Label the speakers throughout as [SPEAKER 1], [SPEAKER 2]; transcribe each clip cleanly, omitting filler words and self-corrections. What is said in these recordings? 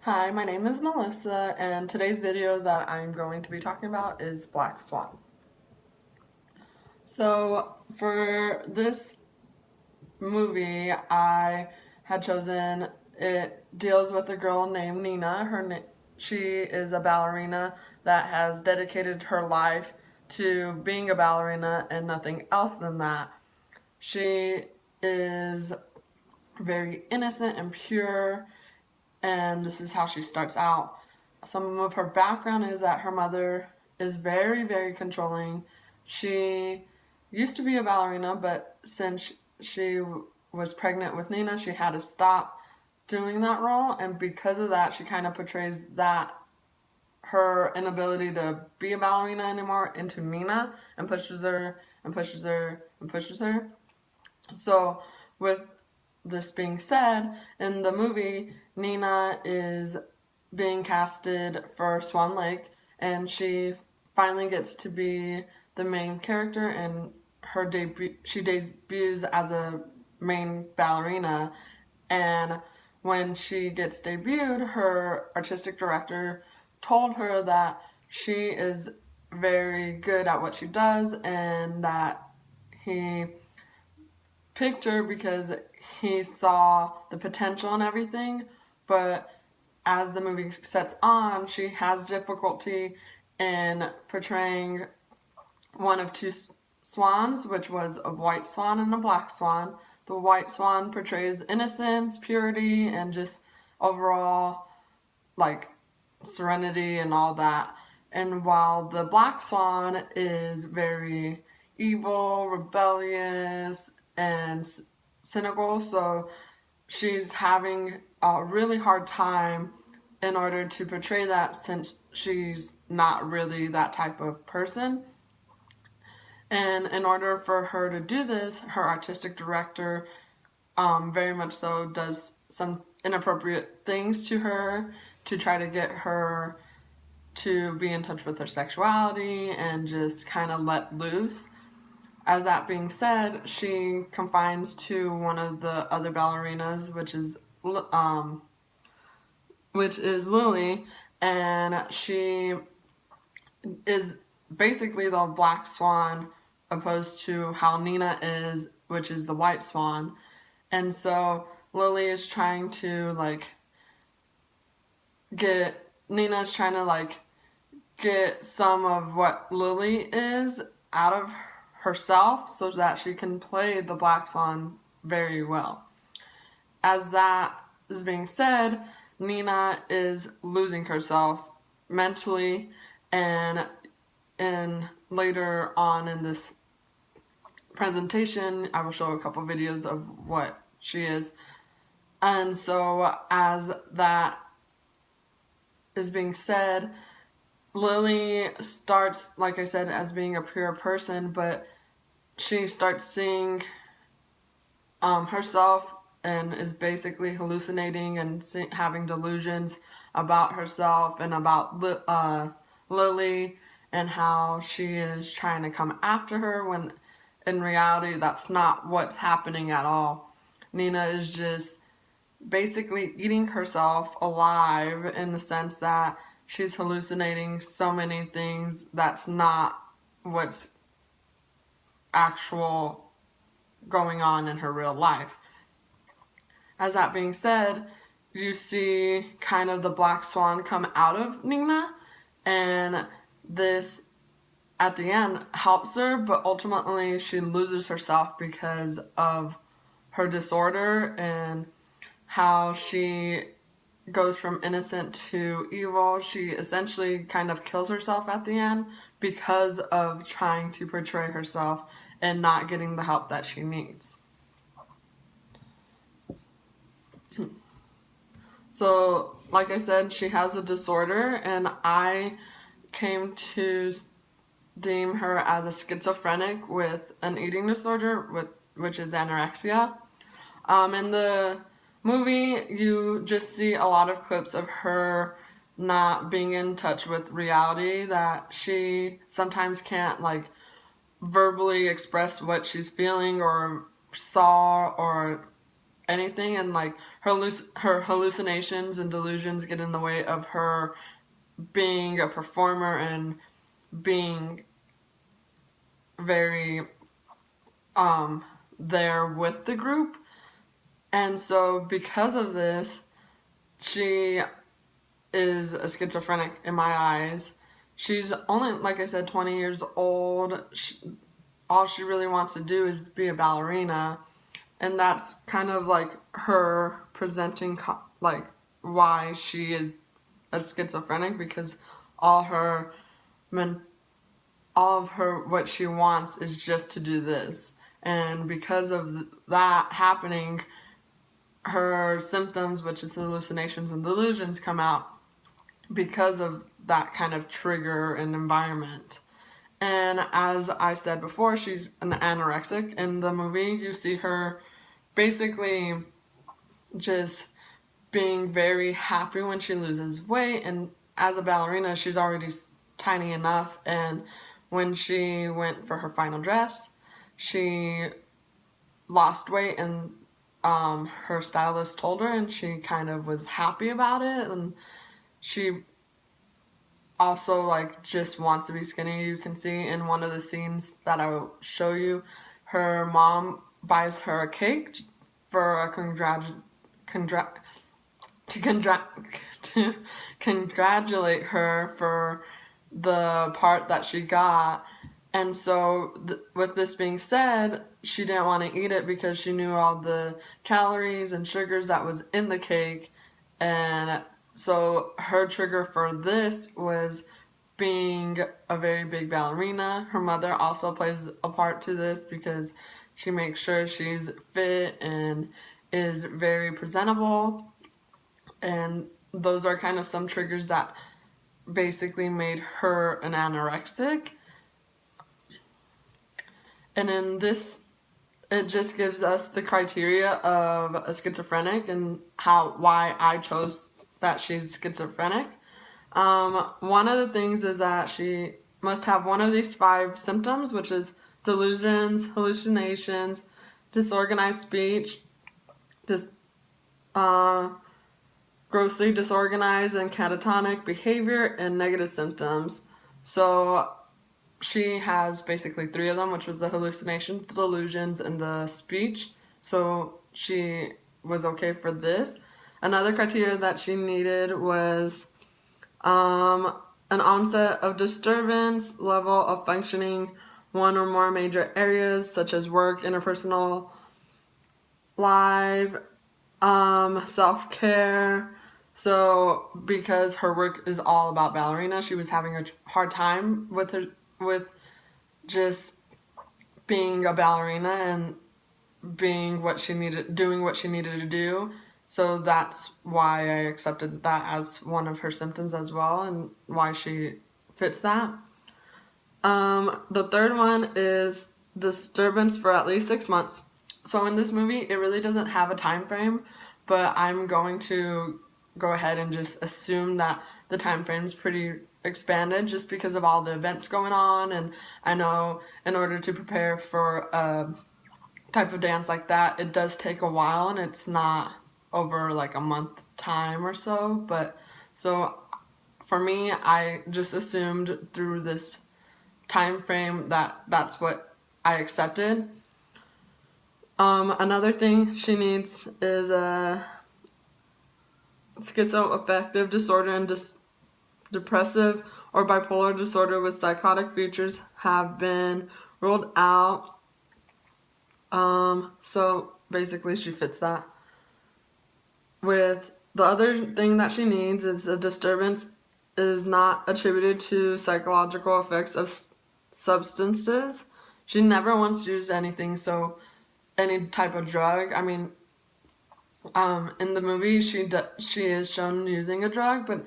[SPEAKER 1] Hi, my name is Melissa, and today's video that I'm going to be talking about is Black Swan. So, for this movie, I had chosen it deals with a girl named Nina. She is a ballerina that has dedicated her life to being a ballerina and nothing else than that. She is very innocent and pure, and this is how she starts out. Some of her background is that her mother is very, very controlling. She used to be a ballerina, but since she was pregnant with Nina, she had to stop doing that role, and because of that, she kind of portrays that her inability to be a ballerina anymore into Nina and pushes her and pushes her and pushes her. So, with this being said, in the movie, Nina is being casted for Swan Lake, and she finally gets to be the main character. And she debuts as a main ballerina, and when she gets debuted, her artistic director told her that she is very good at what she does and that he picked her because he saw the potential in everything, but as the movie sets on, she has difficulty in portraying one of two swans, which was a white swan and a black swan. The white swan portrays innocence, purity, and just overall, like, serenity and all that. And while the black swan is very evil, rebellious, and cynical, so she's having a really hard time in order to portray that since she's not really that type of person. And in order for her to do this, her artistic director very much so does some inappropriate things to her to try to get her to be in touch with her sexuality and just kind of let loose. As that being said, she confines to one of the other ballerinas, which is Lily, and she is basically the black swan opposed to how Nina is, which is the white swan. And so Lily is trying to Nina's trying to get some of what Lily is out of herself so that she can play the black swan very well. As that is being said, Nina is losing herself mentally, and later on in this presentation, I will show a couple videos of what she is. And so, as that is being said, Lily starts, like I said, as being a pure person, but she starts seeing herself and is basically hallucinating and having delusions about herself and about Lily and how she is trying to come after her when in reality that's not what's happening at all. Nina is just basically eating herself alive in the sense that she's hallucinating so many things that's not what's actual going on in her real life. As that being said, you see kind of the black swan come out of Nina, and this at the end helps her, but ultimately she loses herself because of her disorder and how she goes from innocent to evil. She essentially kind of kills herself at the end because of trying to portray herself and not getting the help that she needs. So, like I said, she has a disorder, and I came to deem her as a schizophrenic with an eating disorder, which is anorexia. In the movie, you just see a lot of clips of her not being in touch with reality, that she sometimes can't verbally express what she's feeling or saw or anything, and like her hallucinations and delusions get in the way of her being a performer and being very there with the group. And so because of this, she is a schizophrenic in my eyes. She's only, like I said, 20 years old. All she really wants to do is be a ballerina. And that's kind of like her presenting, like, why she is a schizophrenic, because all her, all of her, what she wants is just to do this. And because of that happening, her symptoms, which is hallucinations and delusions, come out because of that kind of trigger and environment. And as I said before, she's an anorexic. In the movie, you see her basically just being very happy when she loses weight. And as a ballerina, she's already tiny enough. And when she went for her final dress, she lost weight, and her stylist told her, and she kind of was happy about it. And she also like just wants to be skinny. You can see in one of the scenes that I will show you, her mom buys her a cake for a to congratulate her for the part that she got. And so with this being said, she didn't want to eat it because she knew all the calories and sugars that was in the cake. And so her trigger for this was being a very big ballerina. Her mother also plays a part to this because she makes sure she's fit and is very presentable. And those are kind of some triggers that basically made her an anorexic. And in this, it just gives us the criteria of a schizophrenic and why I chose that she's schizophrenic. One of the things is that she must have one of these 5 symptoms, which is delusions, hallucinations, disorganized speech, grossly disorganized and catatonic behavior, and negative symptoms. So she has basically 3 of them, which was the hallucinations, delusions, and the speech. So she was okay for this. Another criteria that she needed was an onset of disturbance, level of functioning, one or more major areas such as work, interpersonal life, self-care. So because her work is all about ballerina, she was having a hard time with just being a ballerina and doing what she needed to do. So that's why I accepted that as one of her symptoms as well, and why she fits that. The third one is disturbance for at least 6 months. So in this movie, it really doesn't have a time frame, but I'm going to go ahead and just assume that the time frame is pretty expanded just because of all the events going on. And I know in order to prepare for a type of dance like that, it does take a while, and it's not over like a month time or so. But so for me, I just assumed through this time frame that that's what I accepted. Another thing she needs is a schizoaffective disorder, and depressive or bipolar disorder with psychotic features have been ruled out. So basically she fits that. With the other thing that she needs is a disturbance is not attributed to psychological effects of substances. She never once used anything, so any type of drug. I mean, in the movie she is shown using a drug, but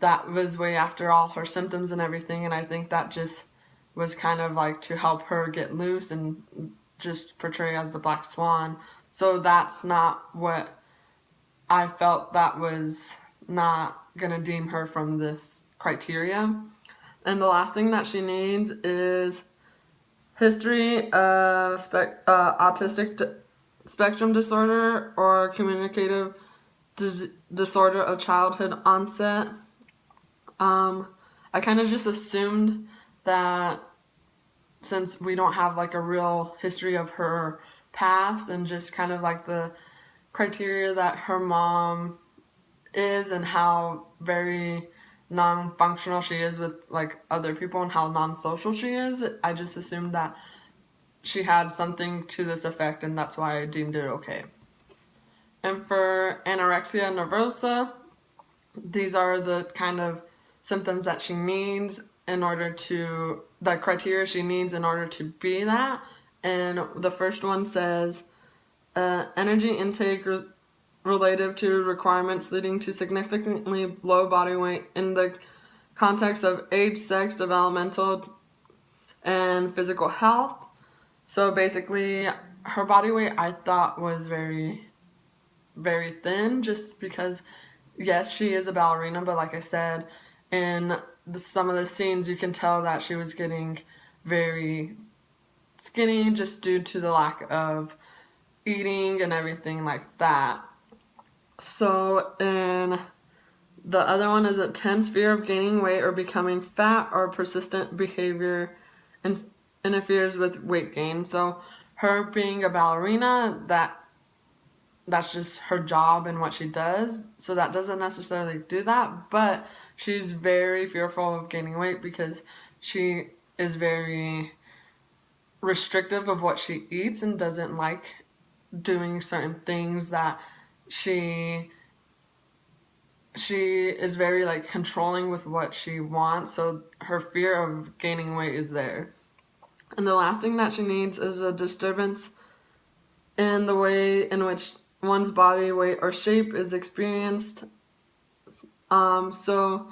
[SPEAKER 1] that was way after all her symptoms and everything, and I think that just was kind of like to help her get loose and just portray as the Black Swan. So that's not what I felt that was not gonna deem her from this criteria. And the last thing that she needs is history of autistic spectrum disorder or communicative disorder of childhood onset. I kind of just assumed that since we don't have like a real history of her past and just kind of like the criteria that her mom is and how very non-functional she is with like other people and how non-social she is, I just assumed that she had something to this effect and that's why I deemed it okay. And for anorexia nervosa, these are the kind of symptoms that she needs in order to, the criteria she needs in order to be that. And the first one says energy intake relative to requirements leading to significantly low body weight in the context of age, sex, developmental, and physical health. So basically, her body weight I thought was very, very thin just because, yes, she is a ballerina, but like I said, in some of the scenes you can tell that she was getting very skinny just due to the lack of eating and everything like that. So in the other one is intense fear of gaining weight or becoming fat or persistent behavior interferes with weight gain. So her being a ballerina, that's just her job and what she does. So that doesn't necessarily do that, but she's very fearful of gaining weight because she is very restrictive of what she eats and doesn't like doing certain things that she is very like controlling with what she wants, so her fear of gaining weight is there. And the last thing that she needs is a disturbance in the way in which one's body weight or shape is experienced. So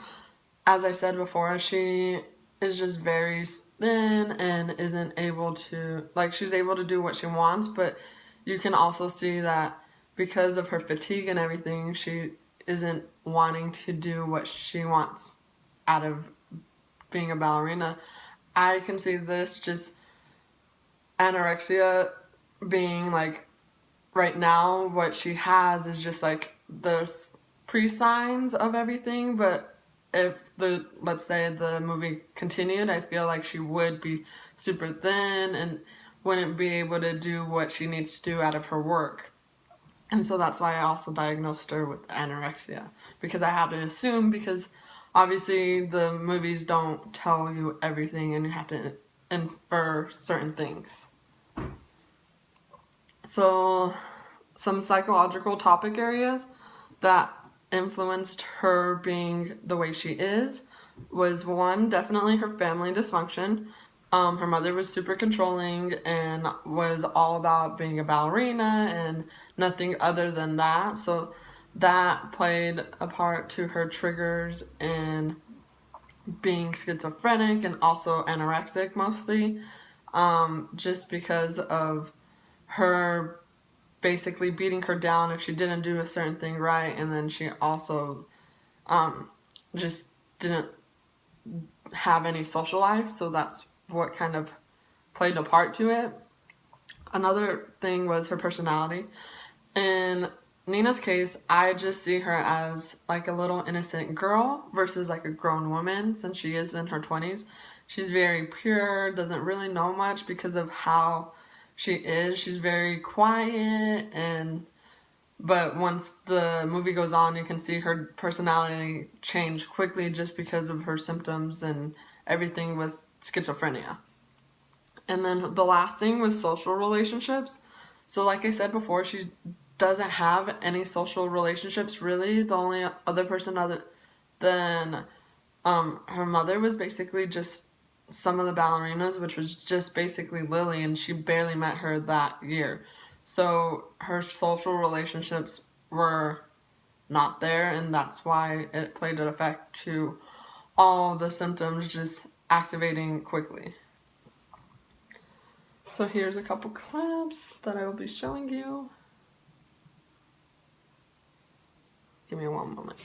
[SPEAKER 1] as I said before, she is just very thin and isn't able to, like, she's able to do what she wants, but you can also see that because of her fatigue and everything, she isn't wanting to do what she wants out of being a ballerina. I can see this just anorexia being like right now what she has is just like the pre-signs of everything, but if let's say the movie continued, I feel like she would be super thin and wouldn't be able to do what she needs to do out of her work. And so that's why I also diagnosed her with anorexia, because I had to assume, because obviously the movies don't tell you everything and you have to infer certain things. So some psychological topic areas that influenced her being the way she is was, one, definitely her family dysfunction. Her mother was super controlling and was all about being a ballerina and nothing other than that. So that played a part to her triggers in being schizophrenic and also anorexic mostly, just because of her basically beating her down if she didn't do a certain thing right, and then she also just didn't have any social life, so that's what kind of played a part to it. Another thing was her personality. In Nina's case, I just see her as like a little innocent girl versus like a grown woman, since she is in her 20s. She's very pure, doesn't really know much because of how she is. She's very quiet, but once the movie goes on, you can see her personality change quickly just because of her symptoms and everything with schizophrenia. And then the last thing was social relationships. So like I said before, she doesn't have any social relationships really. The only other person other than her mother was basically just some of the ballerinas, which was just basically Lily, and she barely met her that year. So her social relationships were not there, and that's why it played an effect to all the symptoms just activating quickly. So here's a couple clips that I will be showing you. Give me one moment.